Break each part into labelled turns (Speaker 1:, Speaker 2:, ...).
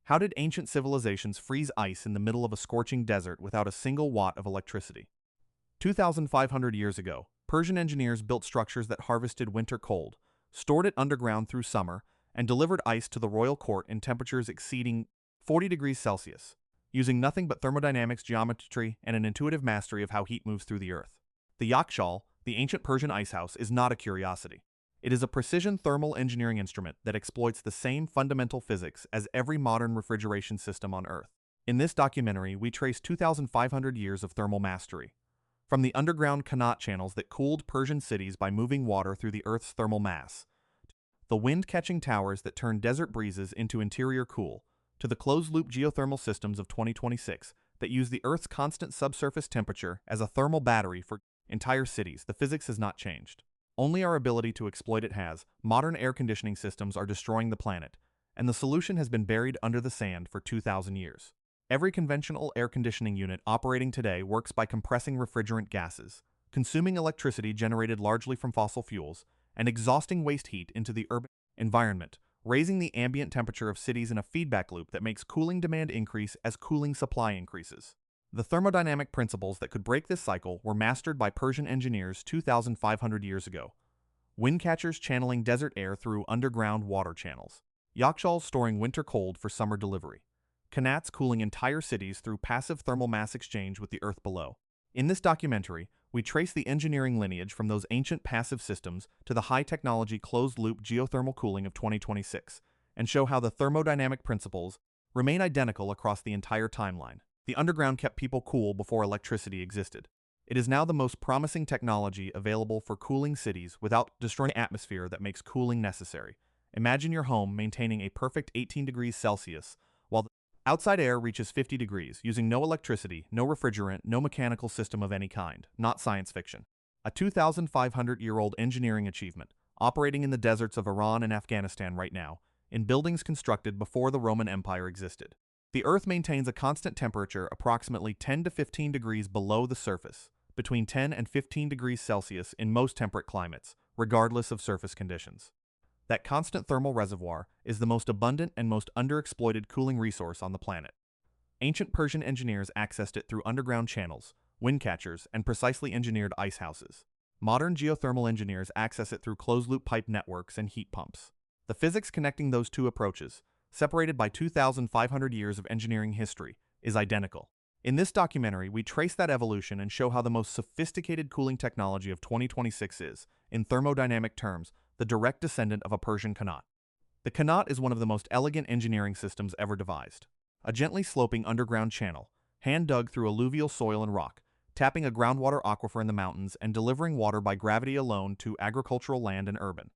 Speaker 1: How did ancient civilizations freeze ice in the middle of a scorching desert without a single watt of electricity? 2,500 years ago, Persian engineers built structures that harvested winter cold, stored it underground through summer, and delivered ice to the royal court in temperatures exceeding 40 degrees Celsius, using nothing but thermodynamics, geometry, and an intuitive mastery of how heat moves through the earth. The Yakhchal, the ancient Persian icehouse, is not a curiosity. It is a precision thermal engineering instrument that exploits the same fundamental physics as every modern refrigeration system on Earth. In this documentary, we trace 2,500 years of thermal mastery. From the underground Qanat channels that cooled Persian cities by moving water through the Earth's thermal mass, the wind-catching towers that turned desert breezes into interior cool, to the closed-loop geothermal systems of 2026 that use the Earth's constant subsurface temperature as a thermal battery for entire cities, the physics has not changed. Only our ability to exploit it has. Modern air conditioning systems are destroying the planet, and the solution has been buried under the sand for 2,000 years. Every conventional air conditioning unit operating today works by compressing refrigerant gases, consuming electricity generated largely from fossil fuels, and exhausting waste heat into the urban environment, raising the ambient temperature of cities in a feedback loop that makes cooling demand increase as cooling supply increases. The thermodynamic principles that could break this cycle were mastered by Persian engineers 2,500 years ago. Windcatchers channeling desert air through underground water channels. Yakhchals storing winter cold for summer delivery. Qanats cooling entire cities through passive thermal mass exchange with the earth below. In this documentary, we trace the engineering lineage from those ancient passive systems to the high-technology closed-loop geothermal cooling of 2026, and show how the thermodynamic principles remain identical across the entire timeline. The underground kept people cool before electricity existed. It is now the most promising technology available for cooling cities without destroying the atmosphere that makes cooling necessary. Imagine your home maintaining a perfect 18 degrees Celsius while the outside air reaches 50 degrees, using no electricity, no refrigerant, no mechanical system of any kind. Not science fiction. A 2,500-year-old engineering achievement, operating in the deserts of Iran and Afghanistan right now, in buildings constructed before the Roman Empire existed. The Earth maintains a constant temperature approximately 10 to 15 degrees below the surface, between 10 and 15 degrees Celsius in most temperate climates, regardless of surface conditions. That constant thermal reservoir is the most abundant and most underexploited cooling resource on the planet. Ancient Persian engineers accessed it through underground channels, windcatchers, and precisely engineered ice houses. Modern geothermal engineers access it through closed-loop pipe networks and heat pumps. The physics connecting those two approaches, separated by 2,500 years of engineering history, is identical. In this documentary, we trace that evolution and show how the most sophisticated cooling technology of 2026 is, in thermodynamic terms, the direct descendant of a Persian Qanat. The Qanat is one of the most elegant engineering systems ever devised. A gently sloping underground channel, hand-dug through alluvial soil and rock, tapping a groundwater aquifer in the mountains and delivering water by gravity alone to agricultural land and urban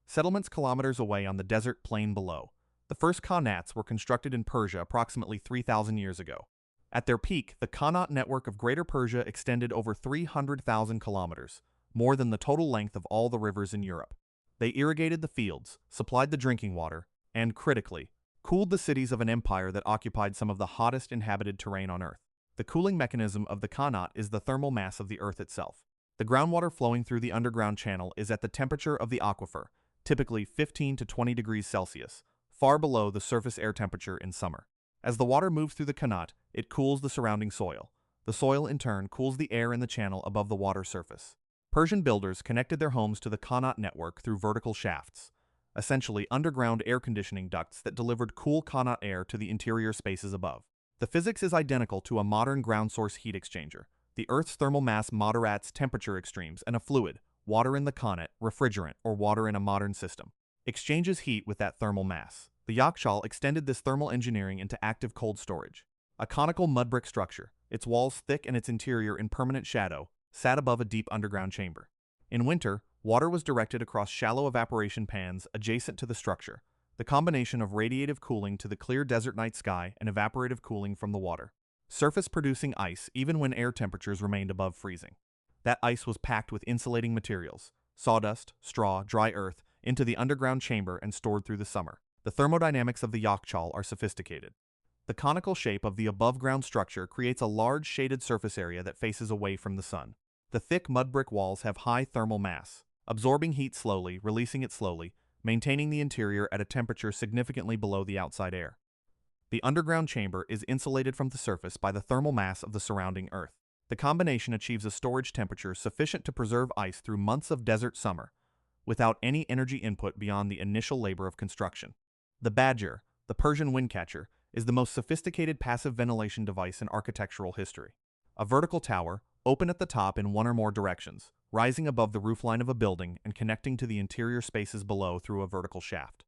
Speaker 1: settlements kilometers away on the desert plain below. The first Qanats were constructed in Persia approximately 3,000 years ago. At their peak, the Qanat network of Greater Persia extended over 300,000 kilometers, more than the total length of all the rivers in Europe. They irrigated the fields, supplied the drinking water, and, critically, cooled the cities of an empire that occupied some of the hottest inhabited terrain on Earth. The cooling mechanism of the Qanat is the thermal mass of the Earth itself. The groundwater flowing through the underground channel is at the temperature of the aquifer, typically 15 to 20 degrees Celsius, far below the surface air temperature in summer. As the water moves through the Qanat, it cools the surrounding soil. The soil, in turn, cools the air in the channel above the water surface. Persian builders connected their homes to the Qanat network through vertical shafts, essentially underground air conditioning ducts that delivered cool Qanat air to the interior spaces above. The physics is identical to a modern ground source heat exchanger. The Earth's thermal mass moderates temperature extremes, and a fluid, water in the qanat, refrigerant, or water in a modern system, exchanges heat with that thermal mass. The Yakhchal extended this thermal engineering into active cold storage. A conical mud brick structure, its walls thick and its interior in permanent shadow, sat above a deep underground chamber. In winter, water was directed across shallow evaporation pans adjacent to the structure, the combination of radiative cooling to the clear desert night sky and evaporative cooling from the water. Surface producing ice even when air temperatures remained above freezing. That ice was packed with insulating materials, sawdust, straw, dry earth, into the underground chamber and stored through the summer. The thermodynamics of the Yakhchal are sophisticated. The conical shape of the above-ground structure creates a large shaded surface area that faces away from the sun. The thick mud brick walls have high thermal mass, absorbing heat slowly, releasing it slowly, maintaining the interior at a temperature significantly below the outside air. The underground chamber is insulated from the surface by the thermal mass of the surrounding Earth. The combination achieves a storage temperature sufficient to preserve ice through months of desert summer, without any energy input beyond the initial labor of construction. The Badger, the Persian windcatcher, is the most sophisticated passive ventilation device in architectural history. A vertical tower, open at the top in one or more directions, rising above the roofline of a building and connecting to the interior spaces below through a vertical shaft.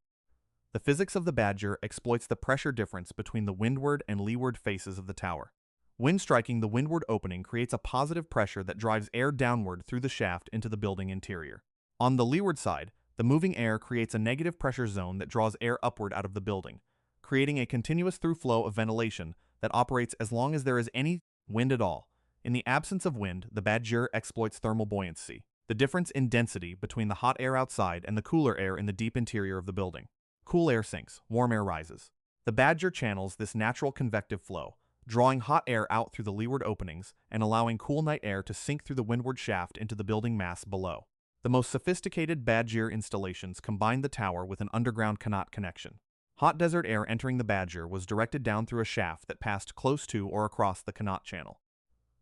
Speaker 1: The physics of the Badger exploits the pressure difference between the windward and leeward faces of the tower. Wind striking the windward opening creates a positive pressure that drives air downward through the shaft into the building interior. On the leeward side, the moving air creates a negative pressure zone that draws air upward out of the building, creating a continuous through flow of ventilation that operates as long as there is any wind at all. In the absence of wind, the Badger exploits thermal buoyancy, the difference in density between the hot air outside and the cooler air in the deep interior of the building. Cool air sinks, warm air rises. The Badger channels this natural convective flow, drawing hot air out through the leeward openings and allowing cool night air to sink through the windward shaft into the building mass below. The most sophisticated Badger installations combine the tower with an underground Qanat connection. Hot desert air entering the Badger was directed down through a shaft that passed close to or across the Qanat channel.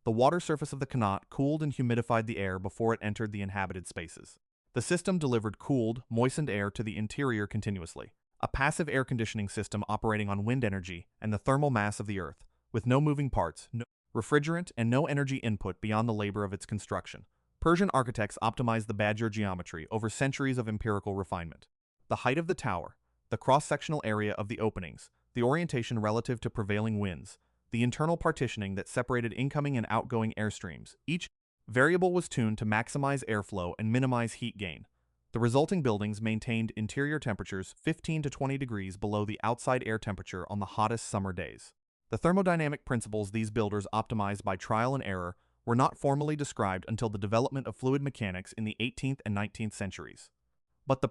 Speaker 1: The water surface of the Qanat cooled and humidified the air before it entered the inhabited spaces. The system delivered cooled, moistened air to the interior continuously, a passive air conditioning system operating on wind energy and the thermal mass of the Earth, with no moving parts, no refrigerant, and no energy input beyond the labor of its construction. Persian architects optimized the Badger geometry over centuries of empirical refinement. The height of the tower, the cross-sectional area of the openings, the orientation relative to prevailing winds, the internal partitioning that separated incoming and outgoing airstreams, each variable was tuned to maximize airflow and minimize heat gain. The resulting buildings maintained interior temperatures 15 to 20 degrees below the outside air temperature on the hottest summer days. The thermodynamic principles these builders optimized by trial and error were not formally described until the development of fluid mechanics in the 18th and 19th centuries. But the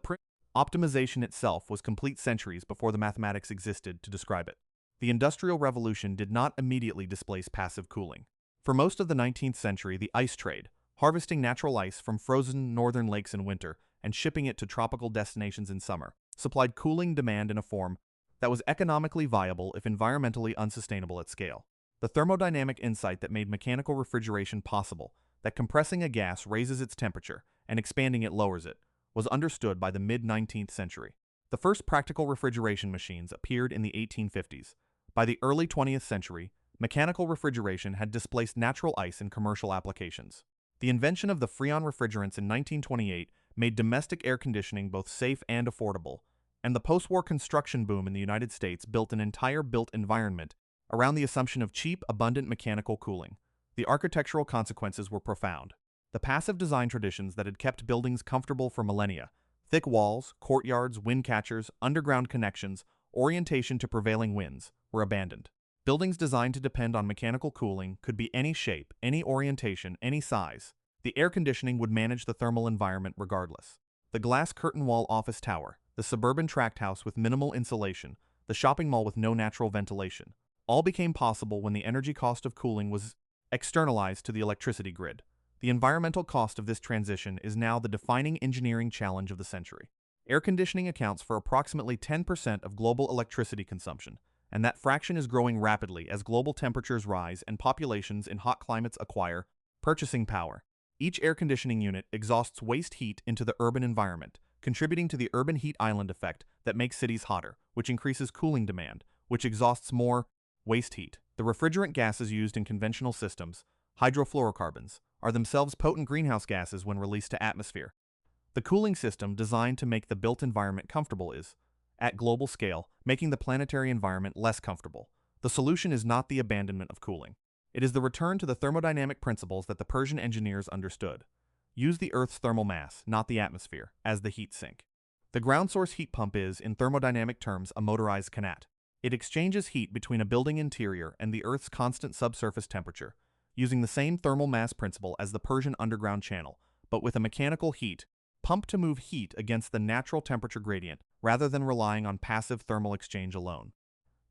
Speaker 1: optimization itself was complete centuries before the mathematics existed to describe it. The Industrial Revolution did not immediately displace passive cooling. For most of the 19th century, the ice trade, harvesting natural ice from frozen northern lakes in winter and shipping it to tropical destinations in summer, supplied cooling demand in a form that was economically viable if environmentally unsustainable at scale. The thermodynamic insight that made mechanical refrigeration possible, that compressing a gas raises its temperature and expanding it lowers it, was understood by the mid-19th century. The first practical refrigeration machines appeared in the 1850s. By the early 20th century, mechanical refrigeration had displaced natural ice in commercial applications. The invention of the Freon refrigerants in 1928 made domestic air conditioning both safe and affordable, and the post-war construction boom in the United States built an entire built environment around the assumption of cheap, abundant mechanical cooling. The architectural consequences were profound. The passive design traditions that had kept buildings comfortable for millennia, thick walls, courtyards, windcatchers, underground connections, orientation to prevailing winds, were abandoned. Buildings designed to depend on mechanical cooling could be any shape, any orientation, any size. The air conditioning would manage the thermal environment regardless. The glass curtain wall office tower, the suburban tract house with minimal insulation, the shopping mall with no natural ventilation, all became possible when the energy cost of cooling was externalized to the electricity grid. The environmental cost of this transition is now the defining engineering challenge of the century. Air conditioning accounts for approximately 10% of global electricity consumption, and that fraction is growing rapidly as global temperatures rise and populations in hot climates acquire purchasing power. Each air conditioning unit exhausts waste heat into the urban environment, contributing to the urban heat island effect that makes cities hotter, which increases cooling demand, which exhausts more waste heat. The refrigerant gases used in conventional systems, hydrofluorocarbons, are themselves potent greenhouse gases when released to atmosphere. The cooling system designed to make the built environment comfortable is, at global scale, making the planetary environment less comfortable. The solution is not the abandonment of cooling. It is the return to the thermodynamic principles that the Persian engineers understood. Use the Earth's thermal mass, not the atmosphere, as the heat sink. The ground source heat pump is, in thermodynamic terms, a motorized qanat. It exchanges heat between a building interior and the Earth's constant subsurface temperature, using the same thermal mass principle as the Persian underground channel, but with a mechanical heat pump to move heat against the natural temperature gradient rather than relying on passive thermal exchange alone.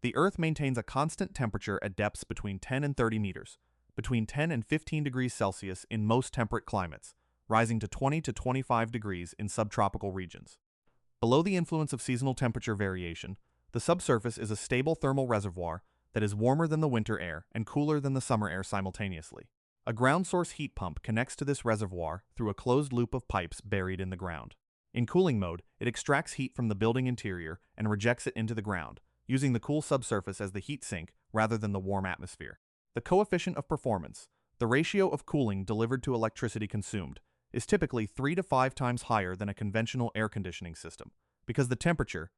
Speaker 1: The Earth maintains a constant temperature at depths between 10 and 30 meters, between 10 and 15 degrees Celsius in most temperate climates, rising to 20 to 25 degrees in subtropical regions. Below the influence of seasonal temperature variation, The subsurface is a stable thermal reservoir that is warmer than the winter air and cooler than the summer air simultaneously. A ground source heat pump connects to this reservoir through a closed loop of pipes buried in the ground. In cooling mode, it extracts heat from the building interior and rejects it into the ground, using the cool subsurface as the heat sink rather than the warm atmosphere. The coefficient of performance, the ratio of cooling delivered to electricity consumed, is typically 3 to 5 times higher than a conventional air conditioning system, because the temperature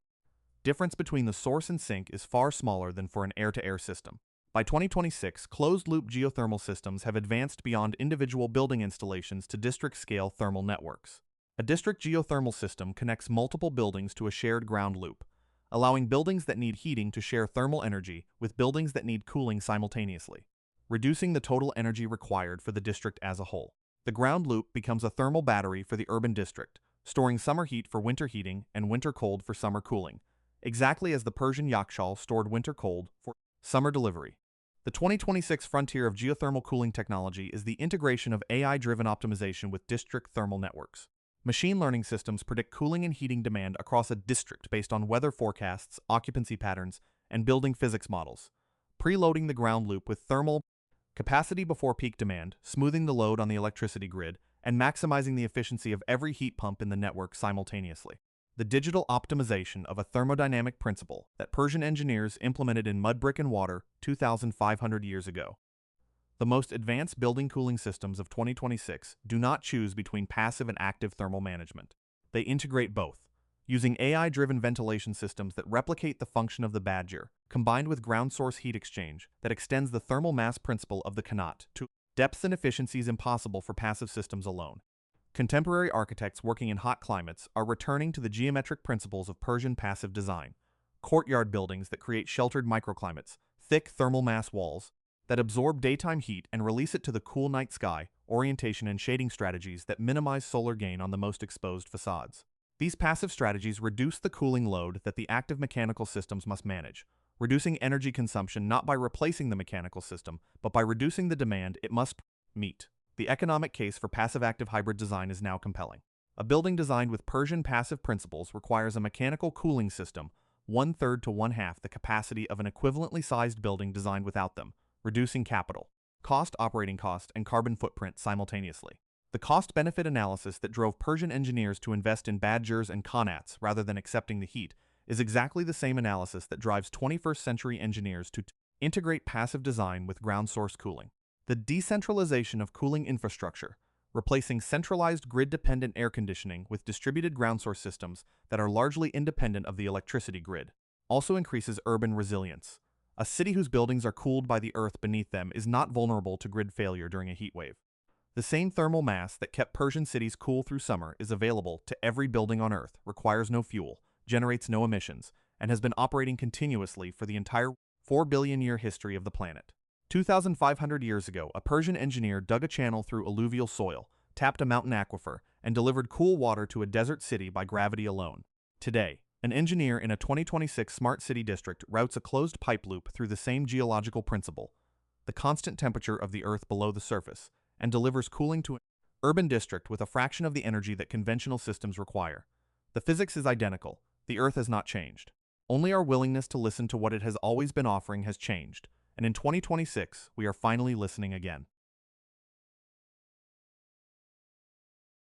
Speaker 1: difference between the source and sink is far smaller than for an air-to-air system. By 2026, closed-loop geothermal systems have advanced beyond individual building installations to district-scale thermal networks. A district geothermal system connects multiple buildings to a shared ground loop, allowing buildings that need heating to share thermal energy with buildings that need cooling simultaneously, reducing the total energy required for the district as a whole. The ground loop becomes a thermal battery for the urban district, storing summer heat for winter heating and winter cold for summer cooling, exactly as the Persian Yakhchal stored winter cold for summer delivery. The 2026 frontier of geothermal cooling technology is the integration of AI-driven optimization with district thermal networks. Machine learning systems predict cooling and heating demand across a district based on weather forecasts, occupancy patterns, and building physics models, preloading the ground loop with thermal capacity before peak demand, smoothing the load on the electricity grid, and maximizing the efficiency of every heat pump in the network simultaneously. The digital optimization of a thermodynamic principle that Persian engineers implemented in mud, brick, and water 2,500 years ago. The most advanced building cooling systems of 2026 do not choose between passive and active thermal management. They integrate both, using AI-driven ventilation systems that replicate the function of the Badger, combined with ground source heat exchange that extends the thermal mass principle of the Qanat to depths and efficiencies impossible for passive systems alone. Contemporary architects working in hot climates are returning to the geometric principles of Persian passive design, courtyard buildings that create sheltered microclimates, thick thermal mass walls that absorb daytime heat and release it to the cool night sky, orientation and shading strategies that minimize solar gain on the most exposed facades. These passive strategies reduce the cooling load that the active mechanical systems must manage, reducing energy consumption not by replacing the mechanical system, but by reducing the demand it must meet. The economic case for passive-active hybrid design is now compelling. A building designed with Persian passive principles requires a mechanical cooling system 1/3 to 1/2 the capacity of an equivalently sized building designed without them, reducing capital, cost, operating cost, and carbon footprint simultaneously. The cost-benefit analysis that drove Persian engineers to invest in Badgirs and Qanats rather than accepting the heat is exactly the same analysis that drives 21st-century engineers to integrate passive design with ground source cooling. The decentralization of cooling infrastructure, replacing centralized grid-dependent air conditioning with distributed ground source systems that are largely independent of the electricity grid, also increases urban resilience. A city whose buildings are cooled by the earth beneath them is not vulnerable to grid failure during a heat wave. The same thermal mass that kept Persian cities cool through summer is available to every building on Earth, requires no fuel, generates no emissions, and has been operating continuously for the entire 4-billion-year history of the planet. 2,500 years ago, a Persian engineer dug a channel through alluvial soil, tapped a mountain aquifer, and delivered cool water to a desert city by gravity alone. Today, an engineer in a 2026 smart city district routes a closed pipe loop through the same geological principle, the constant temperature of the Earth below the surface, and delivers cooling to an urban district with a fraction of the energy that conventional systems require. The physics is identical. The Earth has not changed. Only our willingness to listen to what it has always been offering has changed, and in 2026, we are finally listening again.